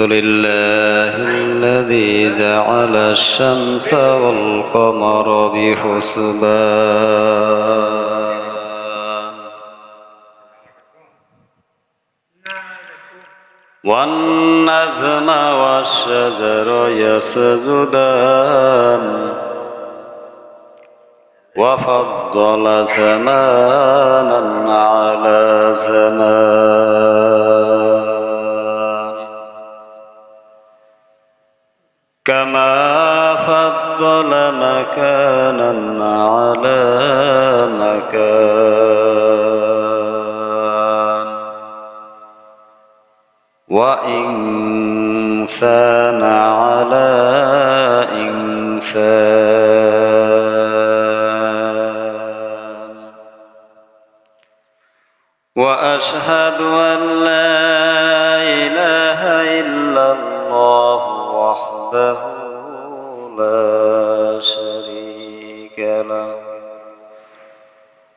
الحمد لله الذي جعل الشمس والقمر بحسبان والنجم والشجر يسجدان وفضل زمانا على زمان كما فضل مكانا على مكان وإنسان على إنسان وأشهد أن لا إله إلا الله وحده لا شريك له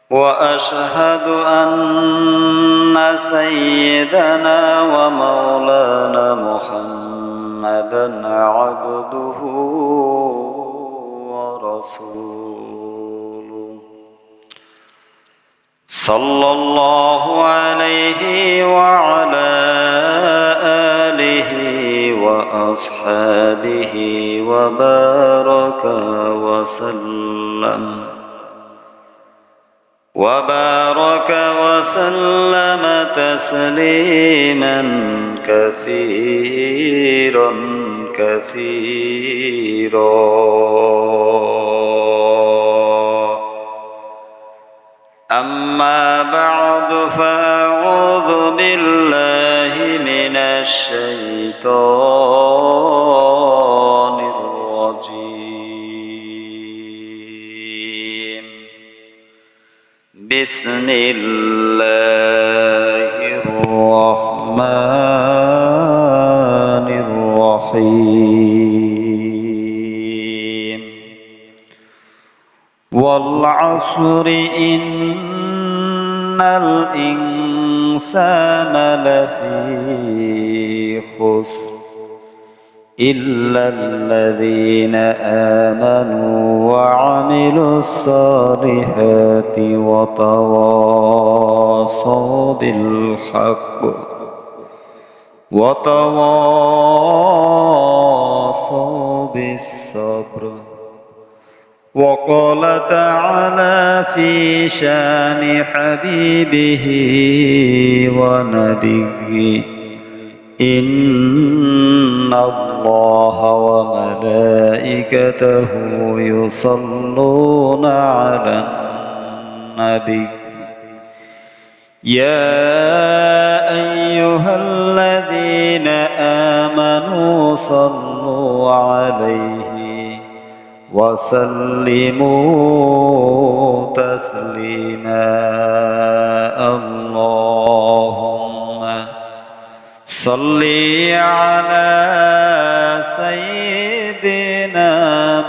وأشهد أن سيدنا ومولانا محمدا عبده ورسوله صلى الله عليه وعلى آله وأصحابه وبارك وسلم تسليما كثيرا أما بعد فأعوذ بالله من الشيطان الرجيم بسم الله الرحمن الرحيم والعصر إن الإنسان لفي خسر إلا الذين آمنوا وعملوا الصالحات وتواصوا بالحق وتواصوا بالصبر وقال تعالى في شان حبيبه ونبيه إن الله وملائكته يصلون على النبي يا أيها الذين آمنوا صلوا عليه وسلموا تسليما اللهم صل على سيدنا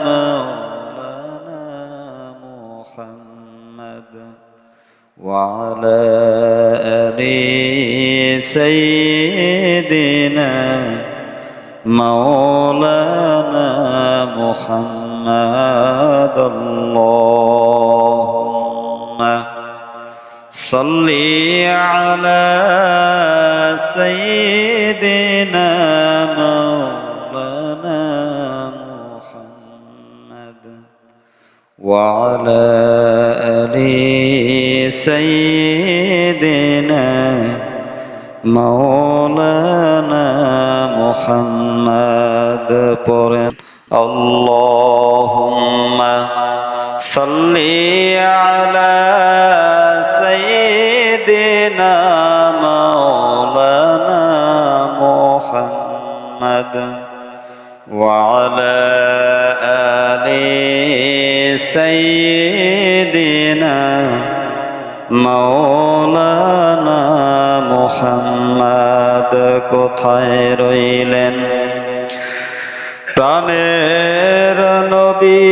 مولانا محمد وعلى آل سيدنا مولانا محمد اللهم صل على سيدنا مولانا محمد وعلى آل سيدنا مولانا محمد اللهم صل على سيدنا مولانا محمد وعلى آل سيدنا مولانا محمد কোথায় রইলেন প্রাণের নবী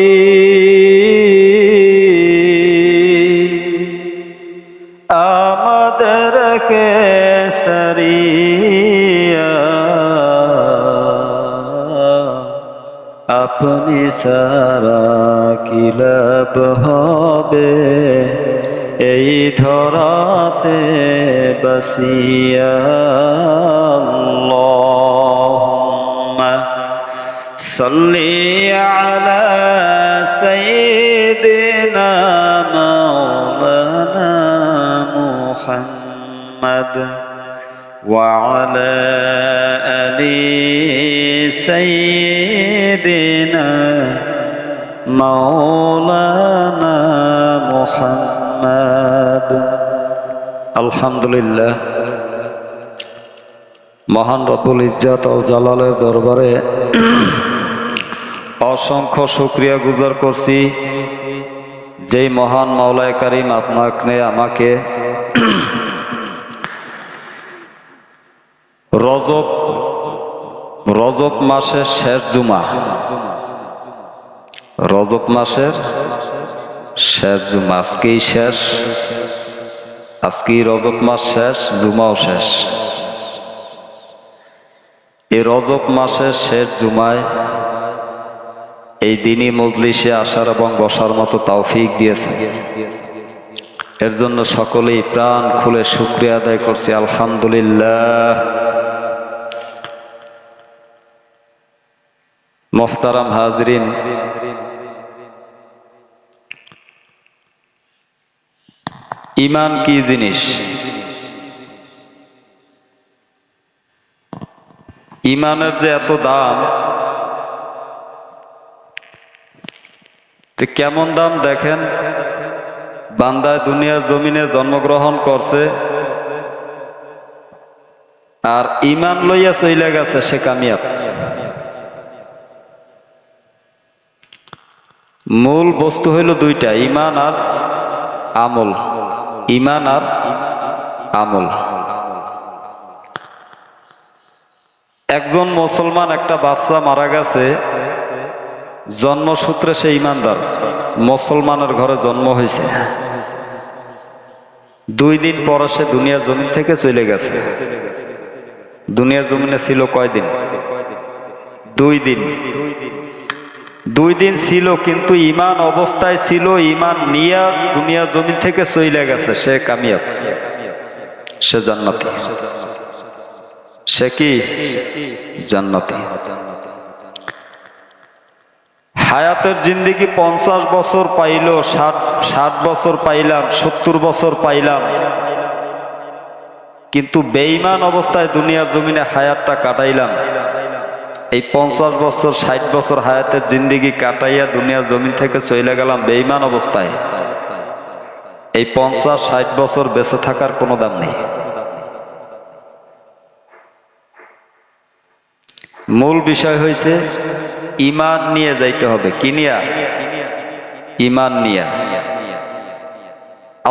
আমাদেরকে সারিয়া আপনি ছাড়া কি লাভ হবে এই ধরাতে বাসিয়া আল্লাহুম্মা সাল্লি আলা সাইয়্যিদিনা মাওলানা মুহাম্মদ ওয়া আলা আলি সাইয়্যিদিনা মাওলানা মুহাম্মদ। আলহামদুলিল্লাহ, মহান রব্বুল ইজ্জত ও জালালের দরবারে অসংখ্য শুকরিয়া গুজার করছি, যেই মহান মাওলায়ে কারীম আপনাকে আমাকে রজব মাসের শেষ জুমা, রজব মাসের শেষ জুমা, আজকেই রজব মাস শেষ, জুমাও শেষ। এই রজব মাসের শেষ জুমায় এই দিনী মজলিসে আসার এবং বসার মতো তৌফিক দিয়েছে। এর জন্য সকলেই প্রাণ খুলে শুকরিয়া আদায় করছি, আলহামদুলিল্লাহ। মুহতারাম হাজরিন, ঈমান কি জিনিস? ঈমানের যে এত দাম, কেমন দাম দেখেন। বান্দা দুনিয়ার জমিনে জন্মগ্রহণ করছে আর ঈমান লইয়া চইলা গেছে, সে কামিয়াব। মূল বস্তু হইল দুইটা, ঈমান আর আমল। ঈমান আর আমল। একজন মুসলমান, একটা বাচ্চা মারা গেছে, জন্মসূত্রে সে ঈমানদার, মুসলমানের ঘরে জন্ম হয়েছে। 2 দিন পরে সে দুনিয়ার জমিন থেকে চলে গেছে। দুনিয়ার জমিনে ছিল কয়দিন? 2 দিন। 2 দিন ছিল, কিন্তু ঈমান অবস্থায় ছিল, ঈমান নিয়া দুনিয়ার জমিন থেকে চলে গেছে, সে কামিয়াব, সে জান্নাতি। সে কি? জান্নাতি। হায়াতের জিন্দেগি 50 বছর পাইল, 60 বছর পাইলাম, 70 বছর পাইলাম, কিন্তু বেঈমান অবস্থায় দুনিয়ার জমিনে হায়াতটা কাটাইলাম। এই 50 বছর 60 বছর হায়াতের জিন্দেগি কাটাইয়া দুনিয়ার জমিন থেকে চলে গেলাম বেঈমান অবস্থায়। এই 50-60 বছর বেঁচে থাকার কোনো দাম নেই। মূল বিষয় হইছে ঈমান নিয়ে যাইতে হবে। কি নিয়া? ঈমান নিয়া।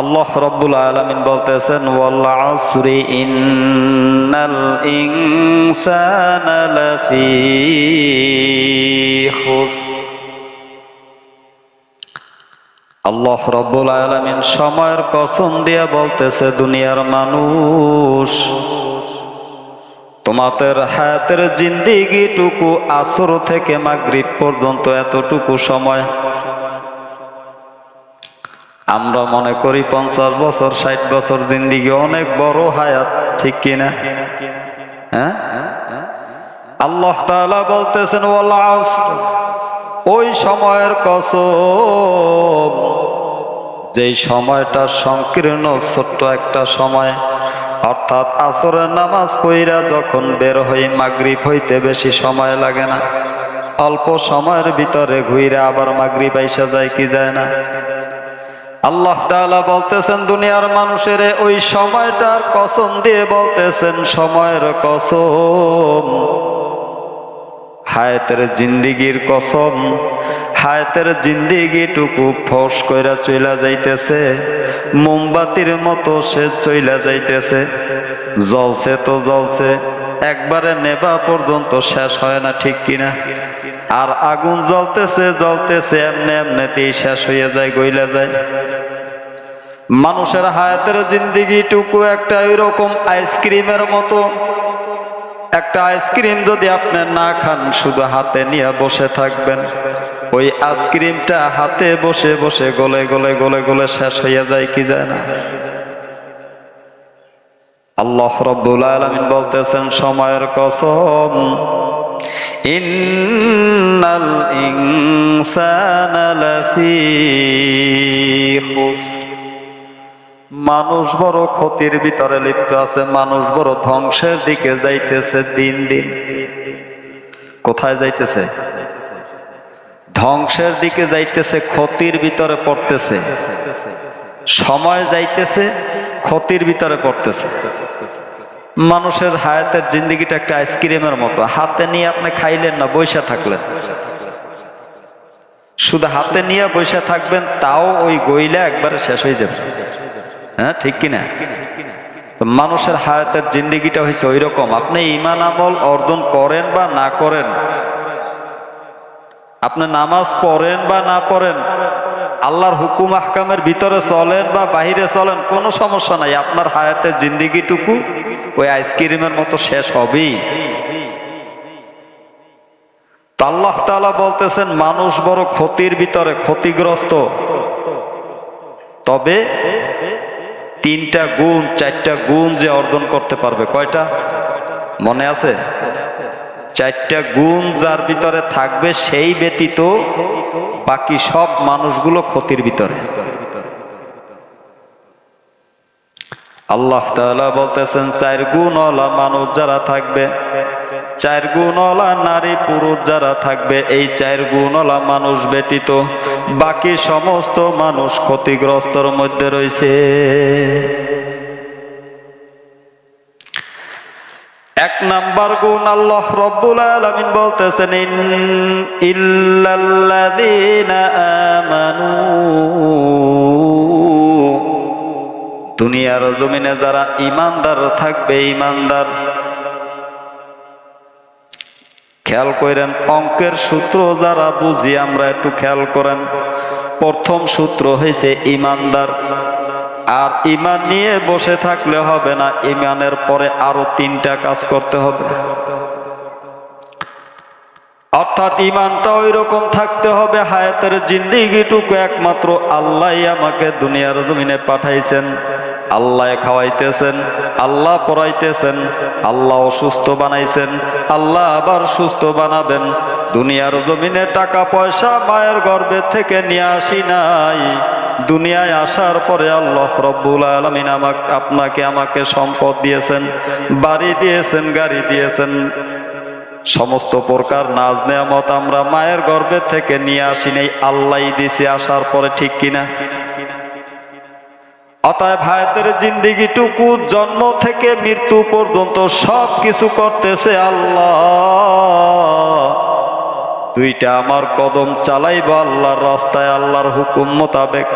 আল্লাহ রাব্বুল আলামিন বলতেছেন, ওয়াল আসরি ইন্নাল ইনসানা লাফি খুসর। আল্লাহ রাব্বুল আলামিন সময়ের কসম দিয়ে বলতেছে, দুনিয়ার মানুষ, তোমাদের হায়াতের জিন্দেগিটুকু আসর থেকে মাগরিব পর্যন্ত এতটুকু সময়। আমরা মনে করি 50 বছর 60 বছর জিন্দেগি অনেক বড় হায়াত, ঠিক কিনা? হ্যাঁ, আল্লাহ তাআলা বলতেছেন, ওয়াল আসর, ওই সময়ের কসম যেই সময়টা সংকীর্ণ ছোট্ট একটা সময়, অর্থাৎ আসরের নামাজ পড়া যখন বের হই, মাগরিব হইতে বেশি সময় লাগে না, অল্প সময়ের ভিতরে ঘুরে আবার মাগরিব আইসা যায়, কি যায় না? আল্লাহ তাআলা বলতেছেন, দুনিয়ার মানুষের ওই সময়টার কসম দিয়ে বলতেছেন, সময়ের কসম, হায়াতের জিন্দেগির কসম, হায়াতের জিন্দেগিটুকু ফস কইরা চইলা যাইতেছে, মোমবাতির মতো সে চইলা যাইতেছে, জ্বলছে তো জ্বলছে, একবারে নেবা পর্যন্ত শেষ হয় না, ঠিক কিনা? আর আগুন জ্বলতেছে জ্বলতেছে, এমনি এমনিতেই শেষ হয়ে যায়, গইলা যায়। মানুষের হায়াতের জিন্দেগিটুকু একটা এরকম আইসক্রিমের মতো, একটা আইসক্রিম যদি আপনি না খান, শুধু হাতে নিয়ে বসে থাকবেন, ওই আইসক্রিমটা হাতে বসে বসে গলে গলে গলে গলে শেষ হইয়া যায় কি যায় না? আল্লাহ রাব্বুল আলামিন বলতেছেন সময়ের কসম, ইন্নাল ইনসানা লাফি খুসর, মানুষ বড় ক্ষতির ভিতরে লিপ্ত আছে, মানুষ বড় ধ্বংসের দিকে যাইতেছে দিন দিন। কোথায় যাইতেছে? ধ্বংসের দিকে যাইতেছে, ক্ষতির ভিতরে পড়তেছে। সময় যাইতেছে, ক্ষতির ভিতরে পড়তেছে। মানুষের হায়াতের জিন্দেগিটা একটা আইসক্রিমের মতো, হাতে নিয়ে আপনি খাইলেন না, বসে থাকলেন, শুধু হাতে নিয়ে বসে থাকবেন, তাও ওই গইলা একবারে শেষ হয়ে যাবে। হ্যাঁ, ঠিক কিনা? মানুষের হায়াতের জিন্দেগিটা হয়েছে ওই রকম। আপনি ঈমান আমল অর্জন করেন বা না করেন, আপনি নামাজ পড়েন বা না পড়েন, আল্লাহর হুকুম আহকামের ভিতরে চলেন বা বাহিরে চলেন, কোনো সমস্যা নাই। আপনার হায়াতের জিন্দেগিটুকু ওই আইসক্রিমের মতো শেষ হবেই। আল্লাহ তাআলা বলতেছেন মানুষ বড় ক্ষতির ভিতরে, ক্ষতিগ্রস্ত। তবে তিনটা গুণ, চারটা গুণ যে অর্জন করতে পারবে। কয়টা মনে আছে? চারটা গুণ যার ভিতরে থাকবে, সেই ব্যতীত বাকি সব মানুষগুলো ক্ষতির ভিতরে। আল্লাহ তাআলা বলতেছেন চার গুণওয়ালা মানুষ যারা থাকবে, চার গুণওয়ালা নারী পুরুষ যারা থাকবে, এই চার গুণওয়ালা মানুষ ব্যতীত বাকি সমস্ত মানুষ ক্ষতিগ্রস্তর মধ্যে রয়েছে। এক নাম্বার গুণ আল্লাহ রাব্বুল আলামিন বলতেছেন ইল্লাল্লাযীনা আমানু, দুনিয়ার জমিনে যারা ঈমানদার থাকবে, ঈমানদার। খেয়াল করেন, অঙ্কের সূত্র যারা বুঝি আমরা একটু খেয়াল করেন। প্রথম সূত্র হয়েছে ঈমানদার। আর ঈমান নিয়ে বসে থাকলে হবে না, ঈমানের পরে আরো তিনটা কাজ করতে হবে। অর্থাৎ ঈমানটা ওই রকম থাকতে হবে, হায়াতের জিন্দেগিটুকু একমাত্র আল্লাহ আমাকে দুনিয়ার জমিনে পাঠাইছেন, আল্লাহ খাওয়াইতেছেন, আল্লাহ পড়াইতেছেন, আল্লাহ অসুস্থ বানাইছেন, আল্লাহ আবার সুস্থ বানাবেন। দুনিয়ার জমিনে টাকা পয়সা মায়ের গর্ভে থেকে নিয়ে আসি নাই, দুনিয়ায় আসার পরে আল্লাহ রাব্বুল আলামিন আপনাকে আমাকে সম্পদ দিয়েছেন, বাড়ি দিয়েছেন, গাড়ি দিয়েছেন, সমস্ত প্রকার নাজ নেয়ামত আমরা মায়ের গর্ভে থেকে নিয়ে আসি নাই, আল্লাহই দিয়েছে আসার পরে। ঠিক কিনা? অতএব হায়াতের জিন্দেগিটুকু জন্ম থেকে মৃত্যু পর্যন্ত সব কিছু করতেছে আল্লাহ। দুইটা আমার কদম চালাইবা আল্লাহর রাস্তায়, আল্লাহর হুকুম মোতাবেক।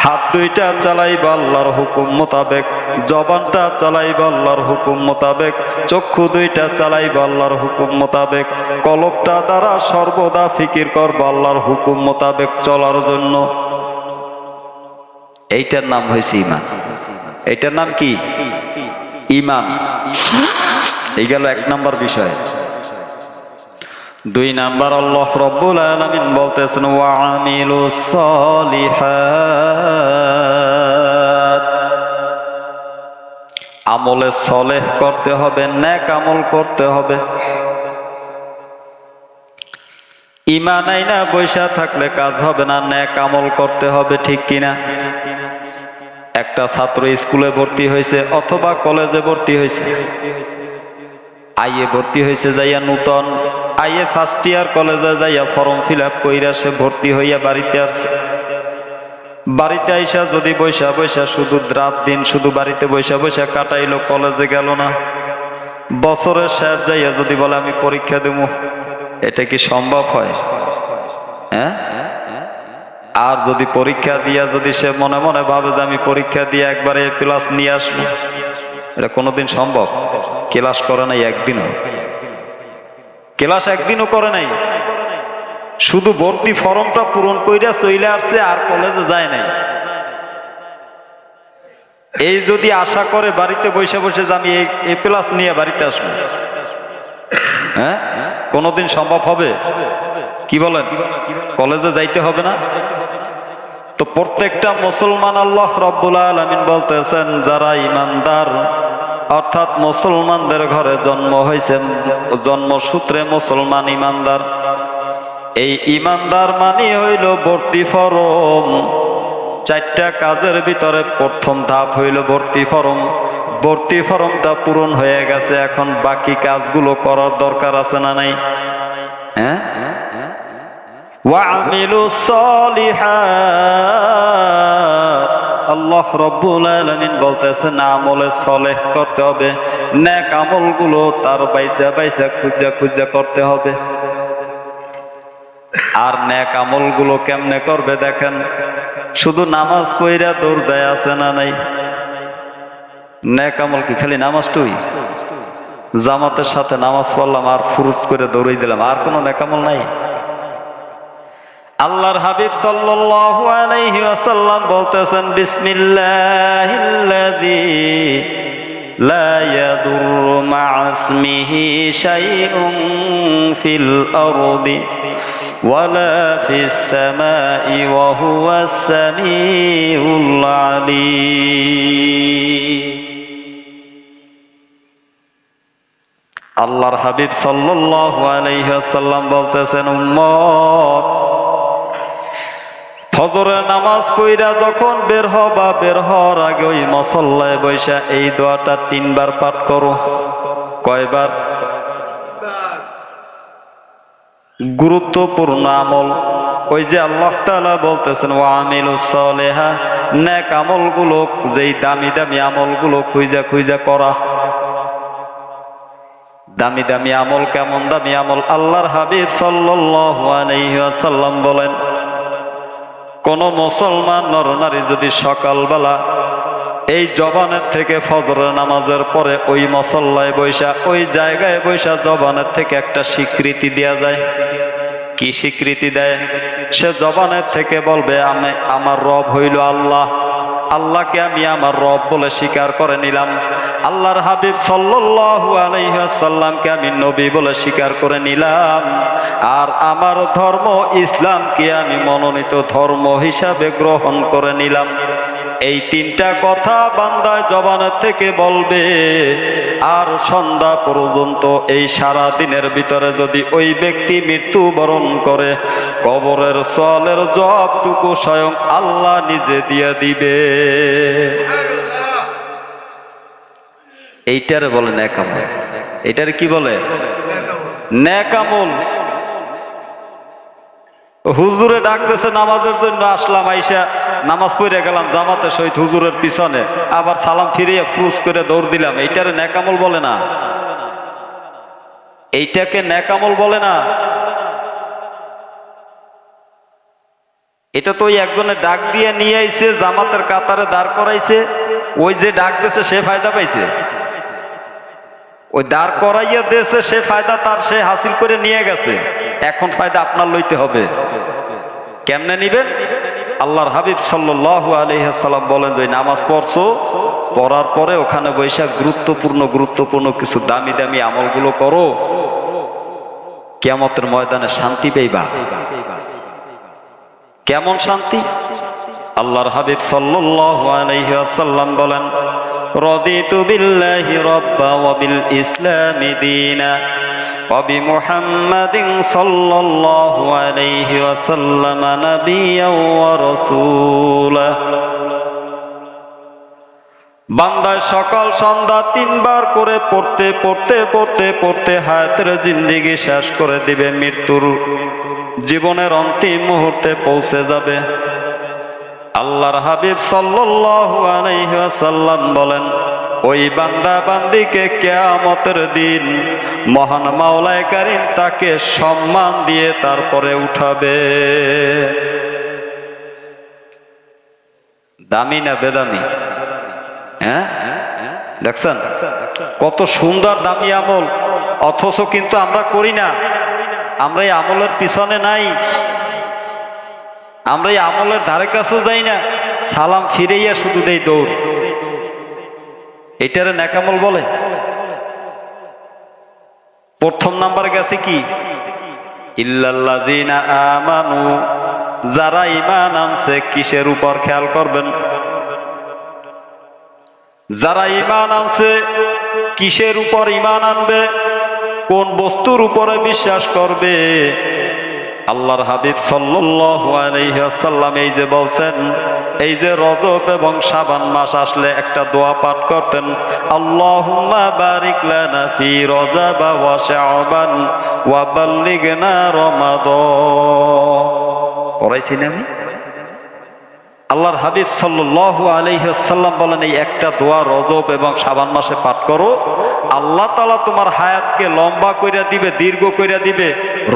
হাত দুইটা চালাইবা আল্লাহর হুকুম মোতাবেক, জবানটা চালাইবা আল্লাহর হুকুম মোতাবেক, চক্ষু দুইটা চালাইবা আল্লাহর হুকুম মোতাবেক, কলবটা দ্বারা সর্বদা ফিকির করবা আল্লাহর হুকুম মোতাবেক চলার জন্য। এইটার নাম হয়েছে ঈমান। এইটার নাম কি? ঈমান। এই গেল এক নাম্বার বিষয়। দুই নাম্বার, আল্লাহ রাব্বুল আলামিন বলতেছেন ওয়া আমিলুস সলিহাত, আমলে সলেহ করতে হবে, নেক আমল করতে হবে। ঈমান আইনা বৈশা থাকলে কাজ হবে না, নেক আমল করতে হবে। ঠিক কিনা? একটা ছাত্র স্কুলে ভর্তি হয়েছে অথবা কলেজে ভর্তি হয়েছে, আইয়ে ভর্তি হয়েছে যাইয়া নূতন, আইয়ে ফার্স্ট ইয়ার কলেজে যাইয়া ফর্ম ফিল আপ কইরা সে ভর্তি হইয়া বাড়িতে আসছে। বাড়িতে আইসা যদি বৈশা বৈশা শুধু রাত দিন শুধু বাড়িতে বৈশা বৈশা কাটাইলো, কলেজে গেল না, বছরের শেষ যাইয়া যদি বলে আমি পরীক্ষা দেব, এটা কি সম্ভব হয়? হ্যাঁ? আর যদি পরীক্ষা দিয়া যদি সে মনে মনে ভাবে যে আমি পরীক্ষা দিয়ে একবারে এ প্লাস নিয়ে আসবো, এটা কোনোদিন সম্ভব? ক্লাস করে নাই একদিনও, ক্লাস একদিনও করে নাই, শুধু ভর্তি ফর্মটা পূরণ কইরা চলে আসছে, আর কলেজে যায় নাই। এই যদি আশা করে বাড়িতে বসে বসে যে আমি এ প্লাস নিয়ে বাড়িতে আসবো, হ্যাঁ, কোনোদিন সম্ভব হবে? কি বলেন? কলেজে যাইতে হবে না? তো প্রত্যেকটা মুসলমান আল্লাহ রাব্বুল আলামিন বলতেছেন যারা ইমানদার, অর্থাৎ মুসলমানদের ঘরে জন্ম হয়েছে, জন্মসূত্রে মুসলমান ইমানদার, এই ইমানদার মানে হইল ভর্তি ফরম। চারটা কাজের ভিতরে প্রথম ধাপ হইল ভর্তি ফরম। ভর্তি ফরমটা পূরণ হয়ে গেছে, এখন বাকি কাজগুলো করার দরকার আছে না নাই? হ্যাঁ, ওয়ামিলুস সলিহাত, আল্লাহ রাব্বুল আলামিন বলতেছেন আমলে সলেহ করতে হবে, নেক আমলগুলো তার বাইসা বাইসা খুঁজা খুঁজা করতে হবে। আর নেক আমলগুলো কেমনে করবে দেখেন, শুধু নামাজ পড়া দৌড় দেয় আছে না নাই? নেক আমল কি খালি নামাজটুই? জামাতের সাথে নামাজ পড়লাম আর ফুরুত করে দৌড়াই দিলাম, আর কোনো নেক আমল নাই? আল্লাহর হাবিব সাল্লাল্লাহু আলাইহি ওয়াসাল্লাম বলতেছেন বিসমিল্লাহিল্লাযী লা ইয়াদুররু মা'a ইসমিহি শাইউন ফিল আরদি ওয়ালা ফিস সামাই ওয়া হুয়াস সামিউল আলীম। আল্লাহর হাবিব সাল্লাল্লাহু আলাইহি ওয়াসাল্লাম বলতেছেন উম্মত, ফজরের নামাজ পড়া যখন বের হবা, বের হওয়ার আগে ওই মুসল্লায় বৈশা এই দোয়াটা 3 বার পাঠ করো। কয়বার? গুরুত্বপূর্ণ আমল। ওই যে আল্লাহ তাআলা বলতেছেন ওয়ামিলুস সলিহা, নেক আমলগুলো, যেই দামি দামি আমলগুলো খুঁজা খুঁজা করা। দামি দামি আমল কেমন দামি আমল? আল্লাহর হাবিব সাল্লাল্লাহু আলাইহি ওয়াসাল্লাম বলেন, কোন মুসলমান নরনারী যদি সকালবেলা এই জবানের থেকে ফজরের নামাজের পরে ওই মুসল্লায় বৈশা, ওই জায়গায় বৈশা জবানের থেকে একটা স্বীকৃতি দেয়া যায়। কি স্বীকৃতি দেয়? সে জবানের থেকে বলবে আমি, আমার রব হইল আল্লাহ, আল্লাহকে আমি আমার রব বলে স্বীকার করে নিলাম, আল্লাহর হাবিব সাল্লাল্লাহু আলাইহি ওয়াসাল্লামকে আমি নবী বলে স্বীকার করে নিলাম, আর আমার ধর্ম ইসলামকে আমি মনোনীত ধর্ম হিসাবে গ্রহণ করে নিলাম। এই 3টা কথা বান্দা জবানের থেকে বলবে, আর সন্ধ্যা পর্যন্ত এই সারা দিনের ভিতরে যদি ওই ব্যক্তি মৃত্যুবরণ করে, কবরের সওয়ালের জবাবটুকু স্বয়ং আল্লাহ নিজে দিয়ে দিবে। এইটারে বলে নেক আমল। এইটারে কি বলে? নেক আমল। হুজুরে ডাকতেছে নামাজের জন্য, আসলাম, আইসা নামাজ পড়ে গেলাম জামাতের সহিত হুজুরের পিছনে, আবার সালাম ফিরিয়ে ফুস করে দৌড় দিলাম, এইটারে নেক আমল বলে না। এইটাকে নেক আমল বলে না। এটা তো ওই একজনের ডাক দিয়ে নিয়ে আইছে, জামাতের কাতারে দাঁড় করাইছে, ওই যে ডাক দিয়েছে সে ফায়দা পাইছে, ওই দাঁড় করাইয়া দিয়েছে সে ফায়দা তার, সে হাসিল করে নিয়ে গেছে, এখন ফায়দা আপনার লইতে হবে। কেমনে নিবেন? আল্লাহর হাবিব সাল্লাল্লাহু আলাইহি ওয়াসাল্লাম বলেন যে নামাজ পড়ছো, পড়ার পরে ওখানে বৈশা গুরুত্বপূর্ণ কিছু দামি দামি আমলগুলো করো, কিয়ামতের ময়দানে শান্তি পাইবা। কেমন শান্তি? আল্লাহর হাবিব সাল্লাল্লাহু আলাইহি ওয়াসাল্লাম বলেন রাদিতু বিল্লাহি রাব্বা ওয়া বিল ইসলামি দীনা ওয়া বিমুহাম্মাদিন সাল্লাল্লাহু আলাইহি ওয়াসাল্লাম নাবিয়্যান ওয়া রাসূলা। বান্দা সকাল সন্ধ্যা 3 বার করে পড়তে পড়তে পড়তে পড়তে হায়াতের জিন্দেগি শেষ করে দিবে, মৃত্যুর জীবনের অন্তিম মুহূর্তে পৌঁছে যাবে। আল্লাহর হাবিব সাল্লাল্লাহু আলাইহি ওয়াসাল্লাম বলেন ওই বান্দা বান্দিকে কিয়ামতের দিন মহান মাওলায়ে কারীম তাকে সম্মান দিয়ে তারপরে উঠাবে। দামি না বেদামি? হ্যাঁ, দেখছেন কত সুন্দর দামি আমল, অথচ কিন্তু আমরা করি না। আমরা এই আমলের পিছনে নাই, আমরা এই আমলের ধারে কাছেও যাই না, সালাম ফিরাইয়া শুধু দেই দৌড়। এটারে নেক আমল বলে? প্রথম নাম্বার গেছে কি? ইল্লাল্লাযিনা আমানু, যারা ঈমান আনছে। কিসের উপর খেয়াল করবেন? যারা ঈমান আনছে, কিসের উপর ঈমান আনবে? কোন বস্তুর উপরে বিশ্বাস করবে? আল্লাহর হাবিব সাল্লাল্লাহু আলাইহি ওয়াসাল্লাম এই যে বলছেন, এই যে রজব এবং শাবান মাস আসলে একটা দোয়া পাঠ করতেন, আল্লাহুম্মা বারিক লানা ফি রজব ওয়া শাবান ওয়া বাল্লিগনা রমাদান। পড়াইছি না আমি? আল্লাহর হাবিব সাল্লাল্লাহু আলাইহি ওয়াসাল্লাম বলেন, এই একটা দোয়া রজব এবং শাবান মাসে পাঠ করো, আল্লাহ তাআলা তোমার হায়াতকে লম্বা কইরা দিবে, দীর্ঘ কইরা দিবে।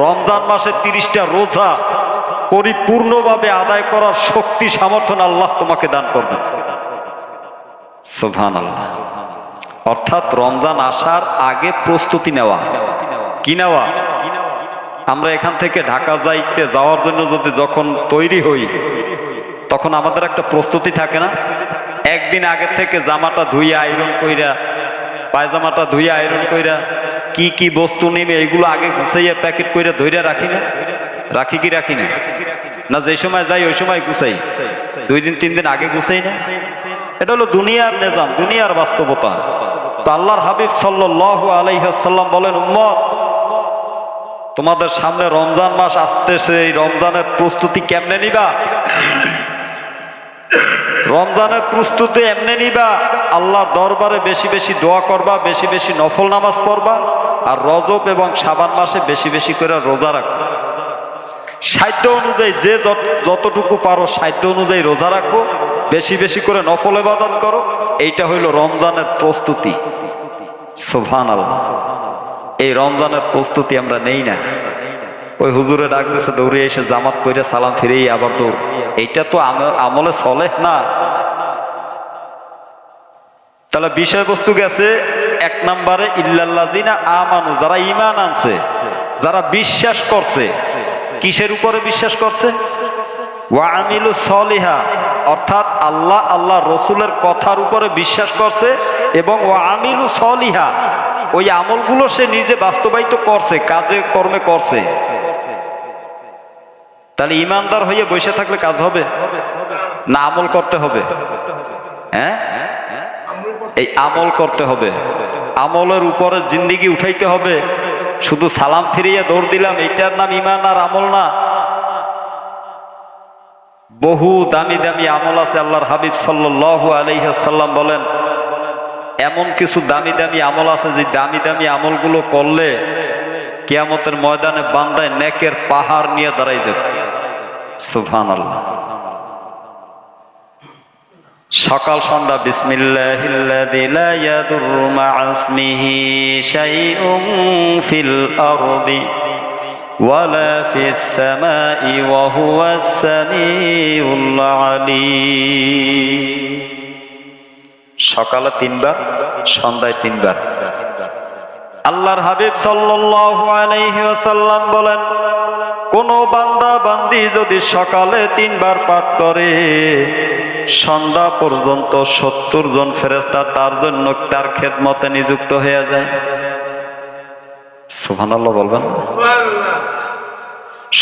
রমজান মাসে 30টা রোজা পরিপূর্ণভাবে আদায় করার শক্তি সামর্থ্য আল্লাহ তোমাকে দান করবেন। সুবহানাল্লাহ। অর্থাৎ রমজান আসার আগে প্রস্তুতি নেওয়া। কি নেওয়া? আমরা এখান থেকে ঢাকা যাওয়ার জন্য যখন তৈরি হই, তখন আমাদের একটা প্রস্তুতি থাকে না? একদিন আগে থেকে জামাটা ধুইয়া আয়রন কইরা, পায়জামাটা ধুইয়া আয়রন কইরা, কি কি বস্তু নেবে এগুলো আগে গুছাইয়া প্যাকেট কইরা ধইরা রাখি না? রাখি কি রাখি না? না যে সময় যাই ওই সময় গুছাই? 2 দিন 3 দিন আগে গুছাই না? এটা হলো দুনিয়ার নিজাম, দুনিয়ার বাস্তবতা। তো আল্লাহর হাবিব সাল্লাল্লাহু আলাইহি ওয়াসাল্লাম বলেন, উম্মত, তোমাদের সামনে রমজান মাস আসতেছে, এই রমজানের প্রস্তুতি কেমনে নিবা? রমজানের প্রস্তুতি এমনি নিবা, আল্লাহর দরবারে বেশি বেশি দোয়া করবা, বেশি বেশি নফল নামাজ পড়বা, আর রজব এবং শাবান মাসে বেশি বেশি করে রোজা রাখবা। সাধ্য অনুযায়ী যে যতটুকু পারো সাধ্য অনুযায়ী রোজা রাখো, বেশি বেশি করে নফল ইবাদত করো। এইটা হইল রমজানের প্রস্তুতি। সুবহানাল্লাহ। এই রমজানের প্রস্তুতি আমরা নেই না। ওই হুজুরে ডাক দিয়েছে, দৌড়ে এসে জামাত কইরা সালাম ফিরেই আবার দৌড়। এইটা তো আমলে চলে না। তাহলে বিষয়বস্তু গেছে 1 নম্বরে, ইল্লাল্লাযিনা আমানু, যারা ঈমান আনছে, যারা বিশ্বাস করছে। কিসের উপরে বিশ্বাস করছে? ওয়া আমিলু সলিহা, অর্থাৎ আল্লাহ রসুলের কথার উপরে বিশ্বাস করছে, এবং ওয়া আমিলু সলিহা, ওই আমলগুলো সে নিজে বাস্তবায়িত করছে, কাজে কর্মে করছে। তাহলে ইমানদার হয়ে বসে থাকলে কাজ হবে না? আমল করতে হবে। হ্যাঁ, এই আমল করতে হবে। আমলের উপরে জিন্দেগি উঠাইতে হবে। শুধু সালাম ফিরিয়ে দৌড় দিলাম, এইটার নাম ইমান আর আমল না। বহু দামি দামি আমল আছে। আল্লাহর হাবিব সাল্লাল্লাহু আলাইহি ওয়াসাল্লাম বলেন, এমন কিছু দামি দামি আমল আছে যে দামি দামি আমলগুলো করলে কিয়ামতের ময়দানে বান্দায় নেকের পাহাড় নিয়ে দাঁড়াই যাবে। সুবহানাল্লাহ। সকাল সন্ধ্যা বিসমিল্লাহিল্লাযী লা ইয়াদুররু মা'a ইসমিহি শাইউন ফিল আরদি ওয়ালা ফিস সামাই ওয়া হুয়াস সামিউল আলীম। সকালে 3 বার, সন্ধ্যায় 3 বার। আল্লাহর হাবিব সাল্লাল্লাহু আলাইহি ওয়াসাল্লাম বলেন, কোন বান্দা বান্দি যদি সকালে 3 বার পাঠ করে, সন্ধ্যা পর্যন্ত 70 জন ফেরেশতা তার জন্য তার খেদমতে নিযুক্ত হয়ে যায়। সুবহানাল্লাহ বলবেন।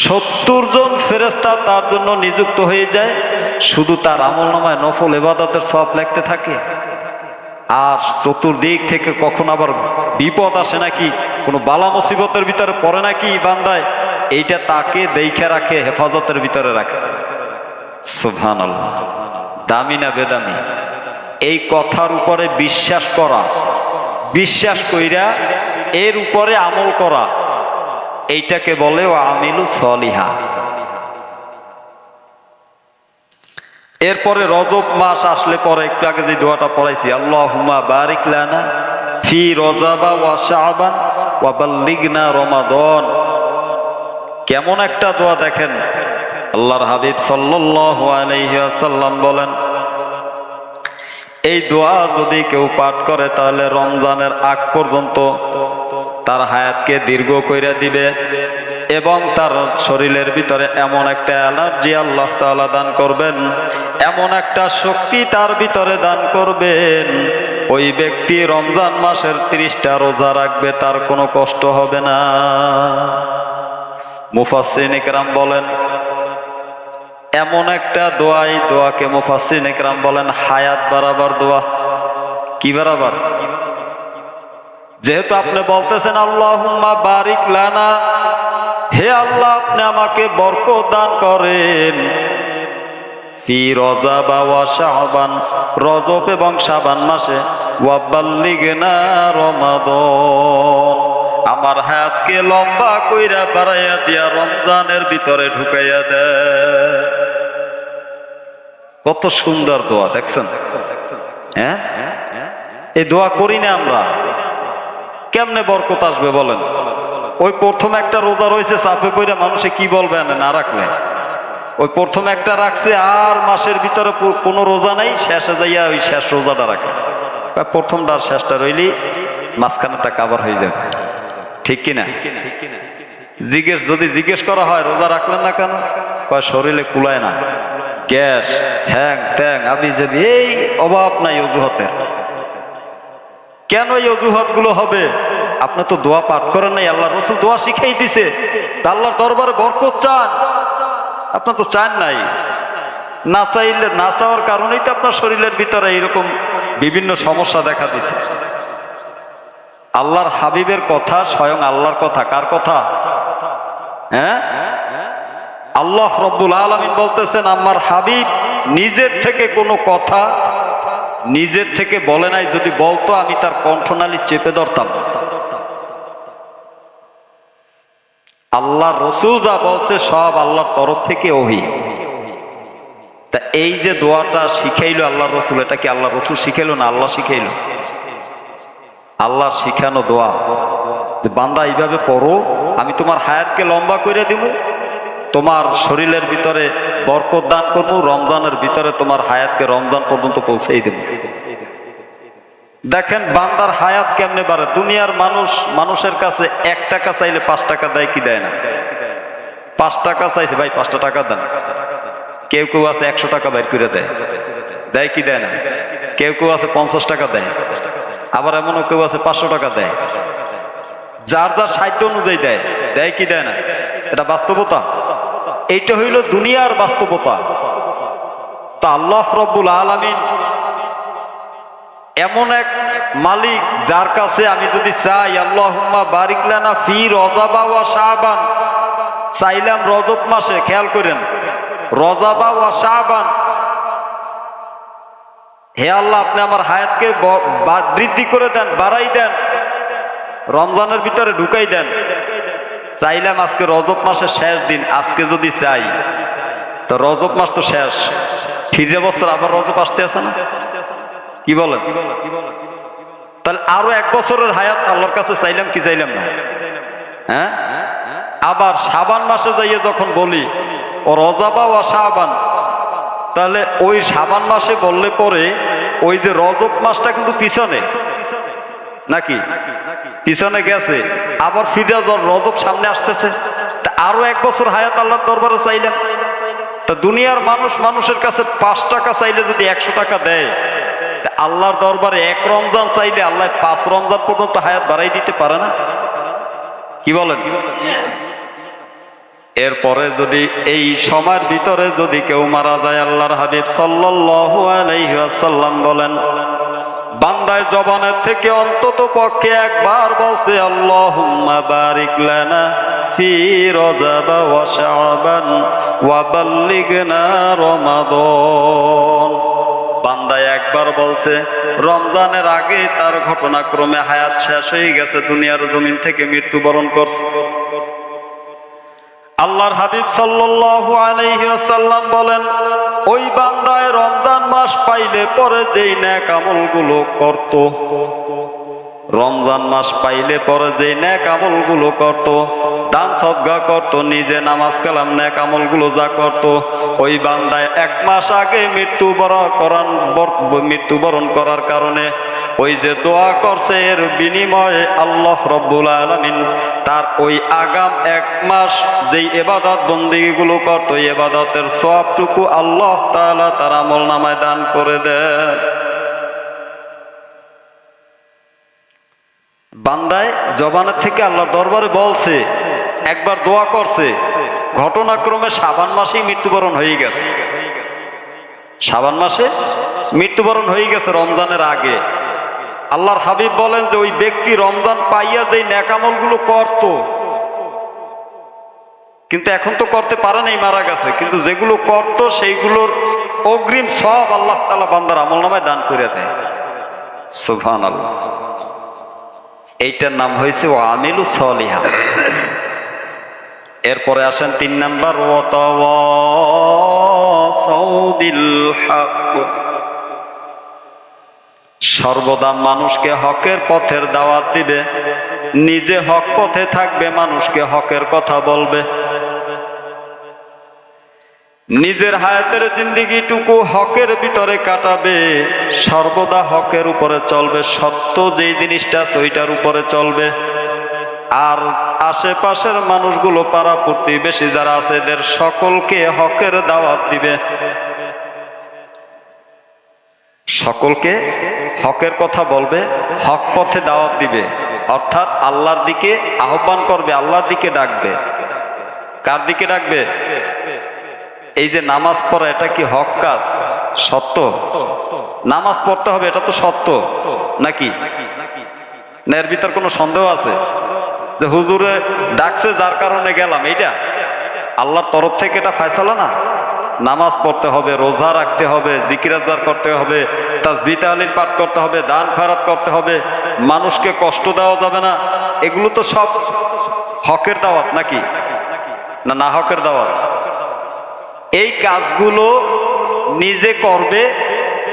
70 জন ফেরেশতা তার জন্য নিযুক্ত হয়ে যায়। শুধু তার আমলনামায় নফল ইবাদতের সওয়াব লিখতে থাকে। আর চতুর্দিক থেকে কখন আবার বিপদ আসে নাকি, কোনো বালা মুসিবতের ভিতরে পড়ে নাকি বান্দায়, এইটা তাকে দেখে রাখে, হেফাজতের ভিতরে রাখে। সুবহানাল্লাহ। দামি না বেদামি? এই কথার উপরে বিশ্বাস করা, বিশ্বাস কইরা এর উপরে আমল করা, এইটাকে বলে ওয়া আমিলু সলিহা। এরপরে রজব মাস আসলে পরে, একটু আগে যে দোয়াটা পড়াইছি, আল্লাহুম্মা বারিক লানা ফি রজাবা ওয়া শাবান ওয়া বাল্লিগনা রমাদান। কেমন একটা দোয়া দেখেন। আল্লাহর হাবিব সাল্লাল্লাহু আলাইহি ওয়াসাল্লাম বলেন, এই দোয়া যদি কেউ পাঠ করে তাহলে রমজানের আগ পর্যন্ত তার হায়াতকে দীর্ঘ কইরা দিবে, এবং তার শরীরের ভিতরে এমন একটা এনার্জি আল্লাহ তাআলা দান করবেন, এমন একটা শক্তি তার ভিতরে দান করবেন, ওই ব্যক্তি রমজান মাসের 30টা রোজা রাখবে, তার কোনো কষ্ট হবে না। মুফাসসিরিন ইকরাম বলেন এমন একটা দোয়া, এই দোয়াকে মুফাসসিরিন ইকরাম বলেন হায়াত বাড়াবার দোয়া। কি বাড়াবার? যেহেতু আপনি বলতেছেন আল্লাহুম্মা বারিক লানা, হে আল্লাহ আপনি আমাকে বরকত দান করেন, ফি রজব ওয়া শাবান, রজব এবং শাবান মাসে, ওয়া বাল্লিগনা রমাদান, আমার হায়াতকে লম্বা কইরা বাড়াইয়া দিয়া রমজানের ভিতরে ঢুকাইয়া দেয়। কত সুন্দর দোয়া দেখছেন? হ্যাঁ, এই দোয়া করি না আমরা, কেমনে বরকত আসবে বলেন? ওই প্রথম একটা রোজা রয়েছে চাপে কইরা মানুষে কি বলবে না রাখলে, ওই প্রথম একটা রাখছে আর মাসের ভিতরে কোনো রোজা নাই, শেষে যাইয়া ওই শেষ রোজাটা রাখে। প্রথমটা আর শেষটা রইলি মাঝখানেরটা কাভার হয়ে যাবে, ঠিক কিনা? যদি জিজ্ঞেস করা হয় রোজা রাখলেন না কেন, কয় শরীরে কুলায় না, গ্যাস, হ্যাং ত্যাং আবি যাবি, এই অভাব নাই অজুহাতের। কেন এই অজুহাত গুলো হবে? আপনি তো দোয়া পাঠ করেন নাই, আল্লাহ রসুল দোয়া শিখাই দিছে, আল্লাহর দরবারে বরকত চান, আপনি তো চান নাই। না চাইলে, না চাওয়ার কারণেই তো আপনার শরীরের ভিতরে এরকম বিভিন্ন সমস্যা দেখা দিছে। আল্লাহর হাবিবের কথা স্বয়ং আল্লাহর কথা। কার কথা? হ্যাঁ, আল্লাহ রব্বুল আলামিন বলতেছেন আমার হাবিব নিজের থেকে কোনো কথা নিজের থেকে বলে নাই, যদি বলতো আমি তার কণ্ঠনালী চেপে ধরতাম। আল্লাহ রসুল যা বলছে সব আল্লাহর তরফ থেকে ওহী। তা এই যে দোয়াটা শিখাইলো আল্লাহ রসুল, এটা কি আল্লাহ রসুল শিখাইলো না আল্লাহ শিখাইলো? আল্লাহর শিখানো দোয়া, বান্দা এইভাবে পড়ো, আমি তোমার হায়াতকে লম্বা করে দিব, তোমার শরীরের ভিতরে বরকত দান করবো, রমজানের ভিতরে তোমার হায়াতকে রমজান পর্যন্ত পৌঁছেই দেব। দেখেন বান্দার হায়াত কেমনে বাড়ে। দুনিয়ার মানুষের কাছে 1 টাকা চাইলে 5 টাকা দেয় কি দেয় না? 5 টাকা চাইছে, ভাই 5টা টাকা দেন। কেউ কেউ আছে 100 টাকা বাইর করে দেয়, দেয় কি দেয় না? কেউ কেউ আছে 50 টাকা দেয়, আবার এমনও কেউ আছে 500 টাকা দেয়। যার যার সাধ্য অনুযায়ী দেয়, দেয় কি দেয় না? এটা বাস্তবতা। এইটা হইল দুনিয়ার বাস্তবতা। তা আল্লাহ রব্বুল আলামিন এমন এক মালিক যার কাছে আমি যদি চাই আল্লাহুম্মা বারিক লানা ফি রজব ওয়া শাবান, চাইলাম রজব মাসে, খেয়াল করেন রজব ওয়া শাবান, হে আল্লাহ আপনি আমার হায়াতকে বৃদ্ধি করে দেন, বাড়াই দেন, রমজানের ভিতরে ঢুকাই দেন। চাইলাম আজকে রজব মাসের শেষ দিন, আজকে যদি চাই তো রজব মাস তো শেষ, ফিরে বছর আবার রজব আসতে আছে না? কি বলেন? তাহলে আরো 1 বছরের হায়াত আল্লাহর কাছে চাইলাম কি চাইলাম না? হ্যাঁ, আবার শাবান মাসে যাইয়ে যখন বলি ও রজবা ওয়া শাবান, তাহলে ওই শাবান মাসে বললে পরে ওই যে রজব মাসটা কিন্তু পিছনে নাকি? পিছনে গেছে, আবার ফিরে রজব সামনে আসতেছে, আরো 1 বছর হায়াত আল্লাহর দরবারে চাইলাম। তা দুনিয়ার মানুষের কাছে 5 টাকা চাইলে যদি 100 টাকা দেয়, আল্লাহর দরবারে 1 রমজান চাইলে আল্লাহ 5 রমজান পর্যন্ত হায়াত বাড়াই দিতে পারে না? কি বলেন? এরপরে যদি এই সময়ের ভিতরে যদি কেউ মারা যায়, আল্লাহর হাবিব সাল্লাল্লাহু আলাইহি ওয়াসাল্লাম বলেন বান্দার জবানের থেকে অন্তত পক্ষে একবার বলছে আল্লাহুম্মা বারিক লানা ফি রজব ওয়া শাবান ওয়া বাল্লিগনা রমাদান। বান্দা একবার বলছে, রমজানের আগে তার ঘটনাক্রমে হায়াত শেষ হয়ে গেছে, দুনিয়ার জমিন থেকে মৃত্যুবরণ করছে। আল্লাহর হাবিব সাল্লাল্লাহু আলাইহি ওয়াসাল্লাম বলেন ওই বান্দায় রমজান মাস পাইলে পরে যেই নেক আমলগুলো করত, রমজান মাস পাইলে পরে যেই নেক আমলগুলো করত, দান সদকা করত, নিজে নামাজ কালাম নেক আমলগুলো যা করত, ওই বান্দায় 1 মাস আগে মৃত্যুবরণ করার কারণে ওই যে দোয়া করছে এর বিনিময়ে আল্লাহ রব্বুল আলামিন তার ওই আগাম 1 মাস যেই ইবাদত বন্দেগীগুলো করত, ওই ইবাদতের সওয়াবটুকু আল্লাহ তাআলা তার আমলনামায় দান করে দেন। বান্দায় জবানের থেকে আল্লাহর দরবারে বলছে, একবার দোয়া করছে, ঘটনাক্রমে শাবান মাসেই মৃত্যুবরণ হয়ে গেছে। শাবান মাসে মৃত্যুবরণ হয়ে গেছে রমজানের আগে। আল্লাহর হাবিব বলেন যে ওই ব্যক্তি রমজান পাইয়া যে নেকামল গুলো করত, কিন্তু এখন তো করতে পারে নাই, মারা গেছে, কিন্তু যেগুলো করত সেইগুলোর অগ্রিম সব আল্লাহ তাআলা বান্দার আমলনামায় দান করে দেয়। সুবহানাল্লাহ। এইটার নাম হয়েছে ওয়ামিলু সলিহা। এরপরে আসেন 3 নাম্বার, ওয়াতাওয়াসাউ বিল হক। সর্বদা মানুষকে হকের পথের দাওয়াত দিবে, নিজে হক পথে থাকবে, মানুষকে হকের কথা বলবে। নিজের হায়াতের জিন্দেগিটুকু হকের ভিতরে কাটাবে, সর্বদা হকের উপরে চলবে, সত্য যেই জিনিসটা ওইটার উপরে চলবে। আর আশেপাশের মানুষগুলো, পাড়া প্রতিবেশী যারা আছে, এদের সকলকে হকের দাওয়াত দিবে, সকলকে হকের কথা বলবে, হক পথে দাওয়াত দিবে, অর্থাৎ আল্লাহর দিকে আহ্বান করবে, আল্লাহর দিকে ডাকবে। কার দিকে ডাকবে? এই যে নামাজ পড়া, এটা কি হক কাজ? সত্য নামাজ পড়তে হবে, এটা তো সত্য নাকি? না এর ভিতর কোনো সন্দেহ আছে যে হুজুরে ডাকছে যার কারণে গেলাম, এইটা আল্লাহর তরফ থেকে এটা ফয়সালা না? নামাজ পড়তে হবে, রোজা রাখতে হবে, জিকির আজকার করতে হবে, তাসবিহ তাহলিল পাঠ করতে হবে, দান খয়রাত করতে হবে, মানুষকে কষ্ট দেওয়া যাবে না। এগুলো তো সব হকের দাওয়াত নাকি? না না হকের দাওয়াত? এই কাজগুলো নিজে করবে,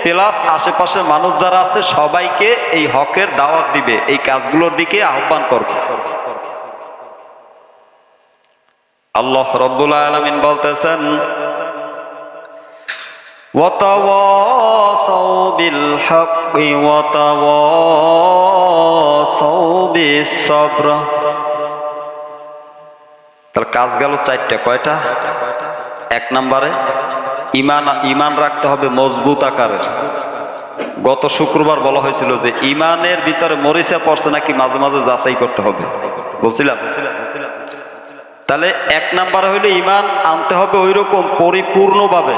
প্লাস আশেপাশে মানুষ যারা আছে সবাইকে এই হকের দাওয়াত দিবে, এই কাজগুলোর দিকে আহ্বান করবে। আল্লাহ রাব্বুল আলামিন বলতেছেন, ওয়াতাওয়াসাউ বিল হাক্কি ওয়াতাওয়াসাউ বিস সাবর। তাহলে কাজ গেল 4টা। কয়টা? 1 নম্বরে ইমান রাখতে হবে মজবুত আকারের। গত শুক্রবার বলা হয়েছিল যে ইমানের ভিতরে মরিচা পড়ছে নাকি মাঝে মাঝে যাচাই করতে হবে, বলছিলাম। তাহলে 1 নম্বরে হইলে ইমান আনতে হবে ওই রকম পরিপূর্ণভাবে।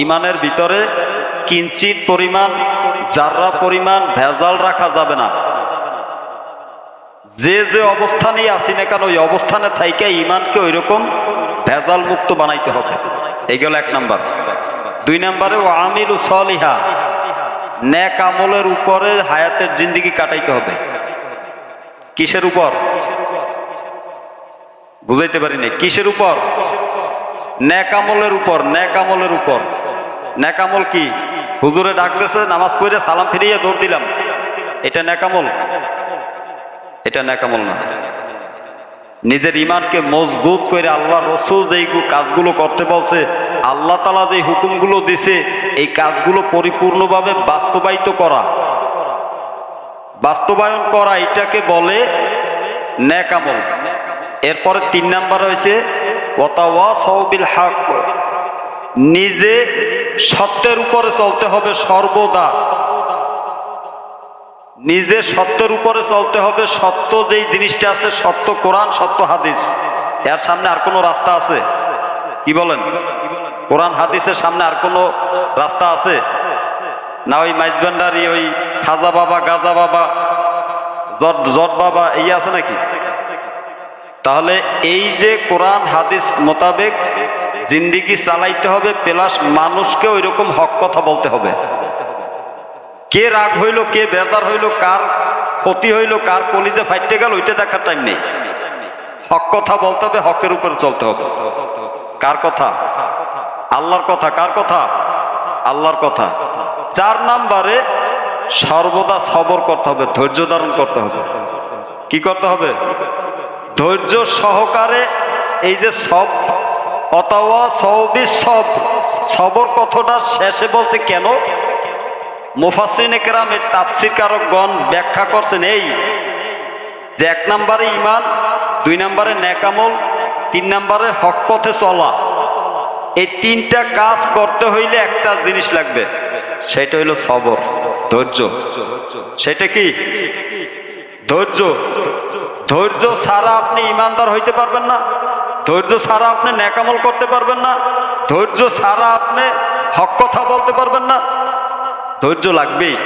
ইমানের ভিতরে কিঞ্চিত পরিমাণ, জাররা পরিমাণ ভেজাল রাখা যাবে না। যে যে অবস্থানেই আছি না কেন, ওই অবস্থানে থাইকা ইমানকে ওই রকম ভেজাল মুক্ত বানাইতে হবে। এই গেল 1 নাম্বার। 2 নম্বরে ওয়ামিলু সলিহা, নেক আমলের উপরে হায়াতের জিন্দেগি কাটাইতে হবে। কিসের উপর? বুঝাইতে পারি নাই। কিসের উপর? নেক আমলের উপর। নেক আমলের উপর। নেক আমল কি? হুজুরে ডাক দিয়েছে, নামাজ পড়ে সালাম ফিরিয়ে দৌড় দিলাম, এটা নেক আমল? এটা নেক আমল না। নিজের ইমানকে মজবুত করে আল্লাহ রসুল যেই কাজগুলো করতে বলছে, আল্লাহ তাআলা যে হুকুমগুলো দিছে, এই কাজগুলো পরিপূর্ণভাবে বাস্তবায়িত করা, বাস্তবায়ন করা, এটাকে বলে নেক আমল। এরপরে 3 নাম্বার হয়েছে ওয়াতাওয়াসাউ বিল হক, নিজে সত্যের উপরে চলতে হবে সর্বদা। নিজে সত্যের উপরে চলতে হবে। সত্য যেই জিনিসটা আছে, সত্য কোরআন, সত্য হাদিস, এর সামনে আর কোনো রাস্তা আছে? কি বলেন? কোরআন হাদিসের সামনে আর কোনো রাস্তা আছে? না ওই মাইজবান্ডারি, ওই খাজা বাবা, গাজা বাবা, জট বাবা, এই আছে নাকি? তাহলে এই যে কোরআন হাদিস মোতাবেক জিন্দেগি চালাইতে হবে, প্লাস মানুষকে ওই রকম হক কথা বলতে হবে। কে রাগ হইল, কে বেজার হইল, কার ক্ষতি হইল, কার কলিজে ফাইটে গেল, ওইটা দেখার টাইম নেই। হক কথা বলতে হবে, হকের উপরে চলতে হবে। কার কথা? আল্লাহর কথা। কার কথা? আল্লাহর কথা। 4 নম্বরে সর্বদা সবর করতে হবে, ধৈর্য ধারণ করতে হবে। কি করতে হবে? ধৈর্য সহকারে। এই যে সব সবর কথাটা শেষে বলছে কেন? মুফাসসিরিনে কেরামের তাফসীর কারকগণ ব্যাখ্যা করছেন এই যে 1 নম্বরে ইমান, 2 নম্বরে নেক আমল, 3 নম্বরে হক পথে চলা। এই 3টা কাজ করতে হইলে একটা জিনিস লাগবে, সেটা হইল সবর, ধৈর্য। সেটা কি? ধৈর্য। ধৈর্য ছাড়া আপনি ইমানদার হইতে পারবেন না, ধৈর্য ছাড়া আপনি নেকামল করতে পারবেন না, ধৈর্য ছাড়া আপনি হক কথা বলতে পারবেন না। ধৈর্য লাগবেই।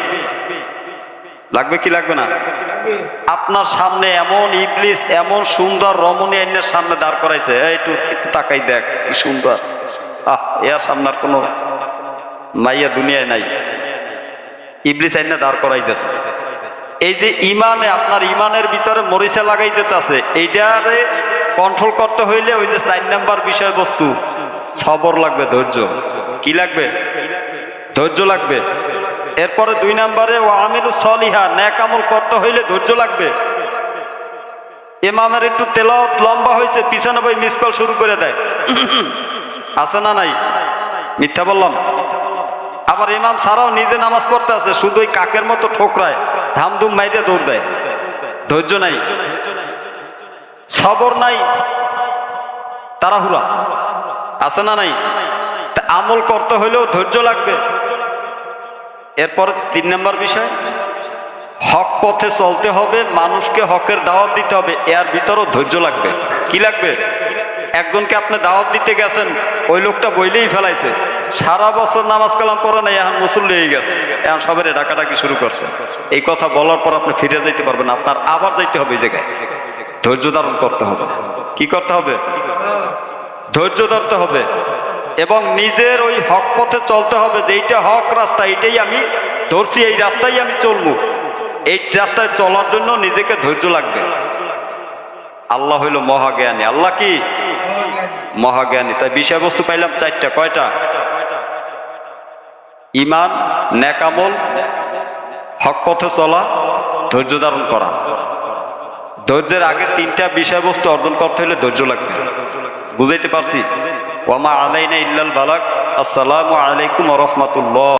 লাগবে কি লাগবে না? আপনার সামনে এমন ইবলিস, এমন সুন্দর রমণী আইনের সামনে দাঁড় করাইছে, একটু একটু তাকাই দেখ কি সুন্দর, এর সামনে আর কোনো মাইয়া দুনিয়ায় নাই, ইবলিস আইনে দাঁড় করাইতেছে। এই যে ইমানে, আপনার ইমানের ভিতরে মরিচা লাগাই দিতেছে, এইটারে কন্ট্রোল করতে হইলে ওই যে 4 নাম্বার বিষয়বস্তু সবর লাগবে, ধৈর্য। কি লাগবে? ধৈর্য লাগবে। এরপরে 2 নাম্বারে ও আমিলু সলিহা, নেক আমল করতে হইলে ধৈর্য লাগবে। ইমামের একটু তেলাওয়াত লম্বা হয়েছে, পিছনে ভাই মিস কল শুরু করে দেয়, আছে না নাই? মিথ্যা বললাম? আবার ইমাম ছাড়াও নিজে নামাজ পড়তে আছে, শুধু ওই কাকের মতো ঠোকরায়, ধামধুম মাইরে দৌড় দেয়। ধৈর্য নাই, সবর নাই, তাড়াহুড়া, আছে না নাই? আমল করতে হইলেও ধৈর্য লাগবে। এরপর 3 নম্বর বিষয়, হক পথে চলতে হবে, মানুষকে হকের দাওয়াত দিতে হবে, এর ভিতরও ধৈর্য লাগবে। কি লাগবে? একজনকে আপনি দাওয়াত দিতে গেছেন, ওই লোকটা বইলেই ফেলাইছে, সারা বছর নামাজ কালাম পড়ে নাই, এখন মুসল্লি হয়ে গেছে, এখন সবাই ডাকাডাকি শুরু করছে। এই কথা বলার পর আপনি ফিরে যাইতে পারবেন, আপনার আবার যাইতে হবে এই জায়গায়। ধৈর্য ধারণ করতে হবে। কি করতে হবে? ধৈর্য ধরতে হবে এবং নিজের ওই হক পথে চলতে হবে, যে এইটা হক রাস্তা, এইটাই আমি ধরছি, এই রাস্তায় আমি চলবো। এই রাস্তায় চলার জন্য নিজেকে ধৈর্য লাগবে। আল্লাহ হইল মহাজ্ঞানী। আল্লাহ কি? মহাজ্ঞানী। তাই বিষয়বস্তু পাইলাম 4টা। কয়টা? ইমান, নেকামল, হক পথে চলা, ধৈর্য ধারণ করা। ধৈর্যের আগে 3টা বিষয়বস্তু অর্জন করতে হলে ধৈর্য লাগবে। বুঝাইতে পারছি? ওয়ামা আলাইনা ইল্লাল বালাগ। আসসালামু আলাইকুম ওয়া রাহমাতুল্লাহ।